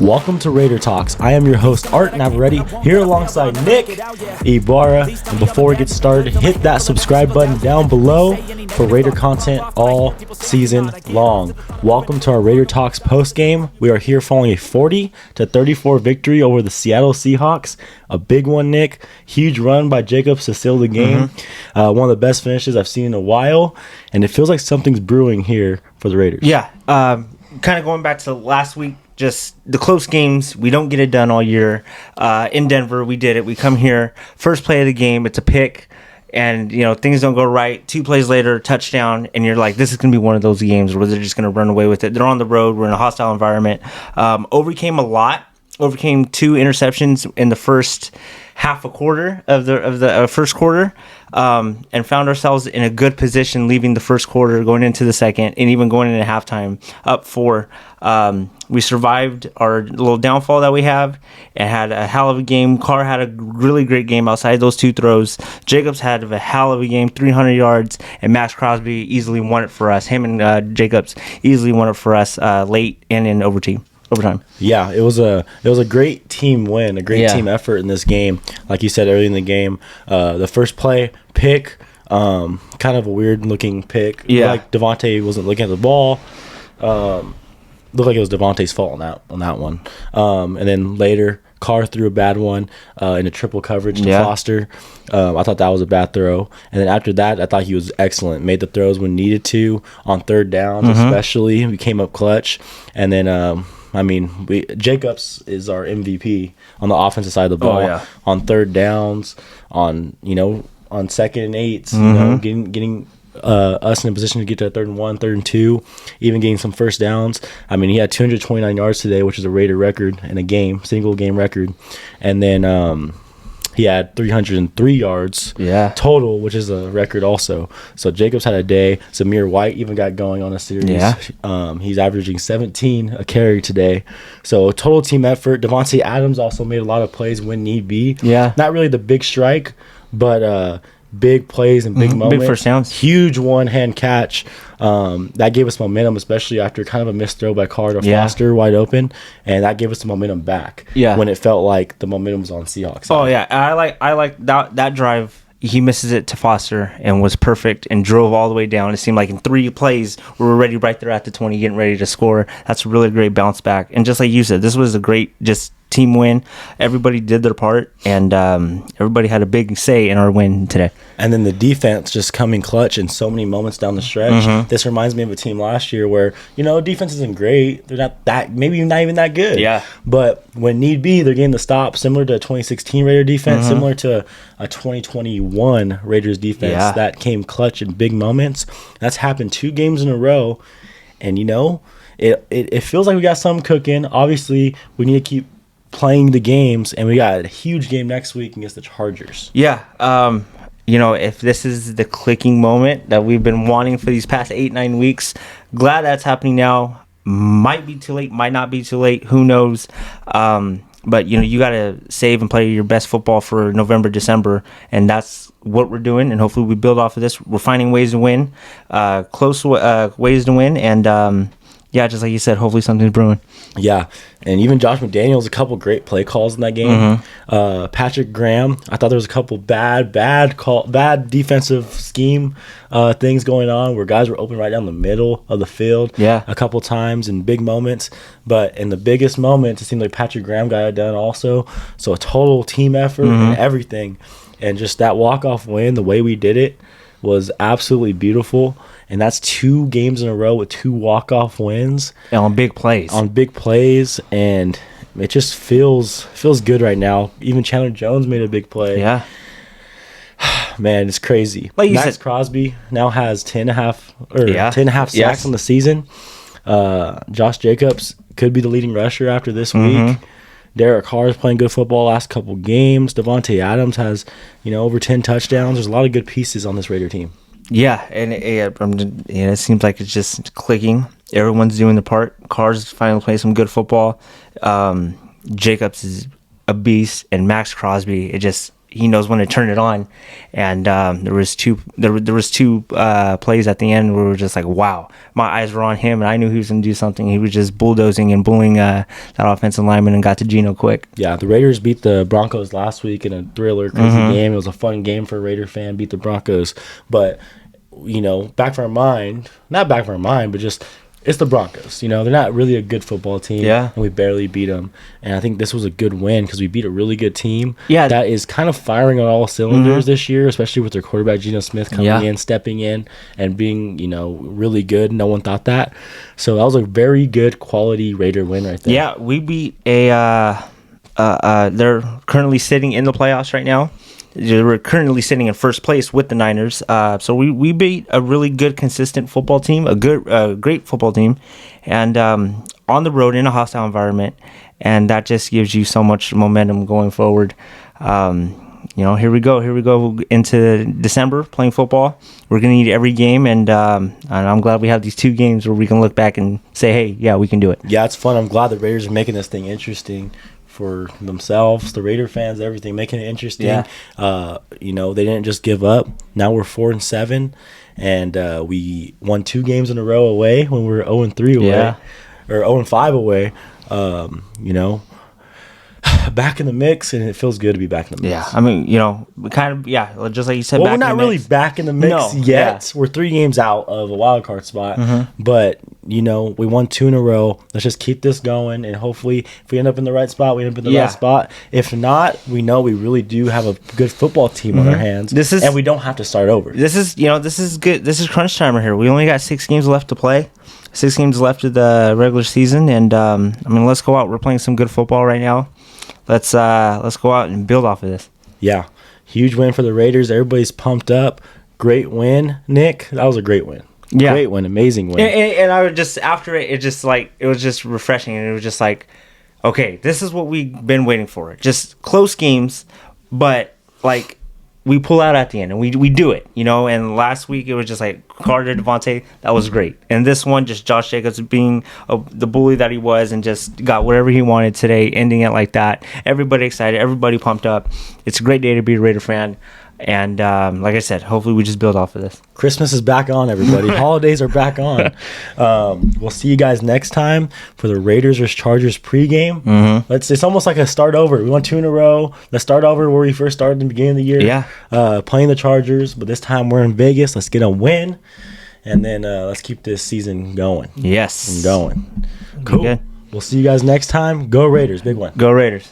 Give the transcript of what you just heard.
Welcome to Raider Talks. I am your host, Art Navarrete, here alongside Nick Ibarra. And before we get started, hit that subscribe button down below for Raider content all season long. Welcome to our Raider Talks postgame. We are here following a 40-34 victory over the Seattle Seahawks. A big one, Nick. Huge run by JACOBS to seal the game. One of the best finishes I've seen in a while. And it feels like something's brewing here for the Raiders. Yeah, kind of going back to last week. Just the close games, we don't get it done all year. In Denver, we did it. We come here, first play of the game, it's a pick, and things don't go right. 2 plays later, touchdown, and you're like, this is going to be one of those games where they're just going to run away with it. They're on the road. We're in a hostile environment. Overcame 2 interceptions in the first half a quarter of the first quarter, and found ourselves in a good position leaving the first quarter, going into the second, and even going into halftime up 4. We survived our little downfall that we have and had a hell of a game. Carr had a really great game outside those 2 throws. JACOBS had a hell of a game, 300 yards, and Max Crosby easily won it for us. Him and JACOBS easily won it for us late and in overtime. Yeah, it was a great team win, a great team effort in this game. Like you said early in the game, the first play, pick, kind of a weird looking pick. Yeah, like Devontae wasn't looking at the ball. Looked like it was Devontae's fault on that one. And then later, Carr threw a bad one in a triple coverage to Foster. I thought that was a bad throw. And then after that, I thought he was excellent. Made the throws when needed to on third downs, especially. We came up clutch. And then JACOBS is our MVP on the offensive side of the ball. On third downs, on second and 8s, getting us in a position to get to a 3rd and 1, 3rd and 2, even getting some first downs. I mean, he had 229 yards today, which is a Raider record in a game, single game record. And then he had 303 yards total, which is a record also. So JACOBS had a day. Zamir White even got going on a series. He's averaging 17 a carry today. So total team effort. Davante Adams also made a lot of plays when need be. Not really the big strike, but big plays and big moments. Big first downs. Huge one-hand catch. That gave us momentum, especially after kind of a missed throw by Carr to Foster wide open. And that gave us the momentum back when it felt like the momentum was on Seahawks side. Oh, yeah. I like that drive. He misses it to Foster and was perfect and drove all the way down. It seemed like in 3 plays, we were ready right there at the 20, getting ready to score. That's a really great bounce back. And just like you said, this was a great team win. Everybody did their part, and everybody had a big say in our win today. And then the defense just coming clutch in so many moments down the stretch. This reminds me of a team last year where, defense isn't great. They're maybe not even that good. But when need be, they're getting the stop, similar to a 2016 Raider defense, similar to a 2021 Raiders defense that came clutch in big moments. That's happened 2 games in a row. And, it feels like we got something cooking. Obviously, we need to keep playing the games, and we got a huge game next week against the Chargers. If this is the clicking moment that we've been wanting for these past 8-9 weeks, glad that's happening now. Might be too late, might not be too late, who knows. But you got to save and play your best football for November, December, and that's what we're doing, and hopefully we build off of this. We're finding ways to win, close ways to win, and just like you said, hopefully something's brewing. Yeah, and even Josh McDaniels, a couple great play calls in that game. Patrick Graham, I thought there was a couple bad defensive scheme things going on where guys were open right down the middle of the field a couple times in big moments. But in the biggest moments, it seemed like Patrick Graham got it done also. So a total team effort and everything. And just that walk-off win, the way we did it, was absolutely beautiful. And that's 2 games in a row with 2 walk-off wins. And on big plays. And it just feels good right now. Even Chandler Jones made a big play. Man, it's crazy. Like Max Crosby now has 10 and a half sacks on the season. Josh JACOBS could be the leading rusher after this week. Derek Carr is playing good football last couple games. Davante Adams has, over 10 touchdowns. There's a lot of good pieces on this Raider team. Yeah, and it seems like it's just clicking. Everyone's doing their part. Carr's finally playing some good football. JACOBS is a beast, and Max Crosby, he knows when to turn it on. And there was two plays at the end where we were just like, wow, my eyes were on him, and I knew he was going to do something. He was just bulldozing and bullying that offensive lineman and got to Geno quick. Yeah, the Raiders beat the Broncos last week in a thriller, crazy game. It was a fun game for a Raider fan, beat the Broncos. But, back of our mind, not back of our mind, but just it's the Broncos. They're not really a good football team. Yeah. And we barely beat them. And I think this was a good win because we beat a really good team. Yeah. That is kind of firing on all cylinders this year, especially with their quarterback, Geno Smith, coming in, stepping in, and being, really good. No one thought that. So that was a very good quality Raider win right there. Yeah, we beat they're currently sitting in the playoffs right now. We're currently sitting in first place with the Niners. So we beat a really good, consistent football team, a great football team, and on the road in a hostile environment, and that just gives you so much momentum going forward. Here we go into December playing football. We're gonna need every game, and I'm glad we have these 2 games where we can look back and say, hey, yeah, we can do it. Yeah, it's fun. I'm glad the Raiders are making this thing interesting for themselves, the Raider fans, everything, making it interesting. Yeah. They didn't just give up. Now we're 4-7, and we won 2 games in a row away when we were 0-3 away, or 0-5 away. Back in the mix, and it feels good to be back in the mix. Yeah, I mean, we kind of, just like you said. Well, back we're not really back in the mix yet. Yeah. We're 3 games out of a wild card spot, but we won 2 in a row. Let's just keep this going, and hopefully, if we end up in the right spot, we end up in the right spot. If not, we know we really do have a good football team on our hands, and we don't have to start over. This is good. This is crunch time right here. We only got 6 games left to play. 6 games left of the regular season, and let's go out. We're playing some good football right now. Let's go out and build off of this. Yeah, huge win for the Raiders. Everybody's pumped up. Great win, Nick. That was a great win. Yeah, great win, amazing win. And I would just after it was just refreshing, and it was just like, okay, this is what we've been waiting for. Just close games, but like we pull out at the end, and we do it, And last week it was just like Carter, Devontae, that was great. And this one, just Josh Jacobs being the bully that he was, and just got whatever he wanted today, ending it like that. Everybody excited, everybody pumped up. It's a great day to be a Raider fan. And like I said, hopefully we just build off of this. Christmas is back on, everybody. Holidays are back on. We'll see you guys next time for the Raiders vs. Chargers pregame. It's almost like a start over. We won 2 in a row. Let's start over where we first started in the beginning of the year. Yeah. Playing the Chargers, but this time we're in Vegas. Let's get a win, and then let's keep this season going. Yes. And going. Cool. Good. We'll see you guys next time. Go Raiders. Big one. Go Raiders.